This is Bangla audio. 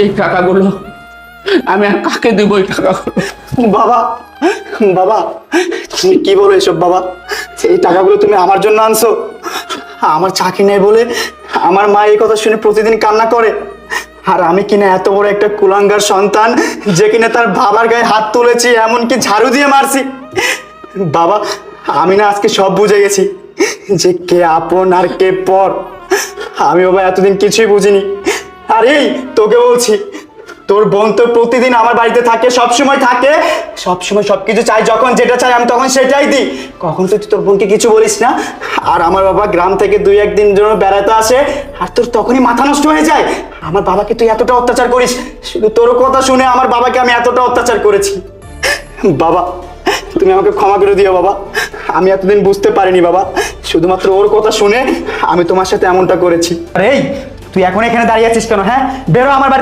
এই টাকাগুলো আমি আর কাকে দেবো? এই টাকাগুলো বাবা, বাবা তুমি কি বলো এসব বাবা? এই টাকাগুলো তুমি আমার জন্য আনছো? আমার চাকরি নেই বলে আমার মা এই কথা শুনে প্রতিদিন কান্না করে, আর আমি কিনা এত বড় একটা কুলাঙ্গার সন্তান যে কিনা তার বাবার গায়ে হাত তুলেছি, এমনকি ঝাড়ু দিয়ে মারছি। বাবা আমি না আজকে সব বুঝে গেছি যে কে আপন আর কে পর। আমি বাবা এতদিন কিছুই বুঝিনি। আর এই তোকে বলছি, তোর বোন তো প্রতিদিন আমার বাড়িতে থাকে, সবসময় থাকে, সবসময় সবকিছু চাই, যখন যেটা চাই আমি তখন সেটাই দিই। কখন তুই তোর বোনকে কিছু বলিস না? আর আমার বাবা গ্রাম থেকে 2-1 দিন জন্য বেড়াতে আসে, আর তোর তখনই মাথা নষ্ট হয়ে যায়। আমার বাবাকে তুই এতটা অত্যাচার করিস, শুধু তোর কথা শুনে আমার বাবাকে আমি এতটা অত্যাচার করেছি। বাবা তুমি আমাকে ক্ষমা করে দিও বাবা, আমি এতদিন বুঝতে পারিনি বাবা, শুধুমাত্র ওর কথা শুনে আমি তোমার সাথে এমনটা করেছি। আরে এই তুই এখন এখানে দাঁড়িয়ে আছিস কেন? হ্যাঁ বেরো আমার বাড়ি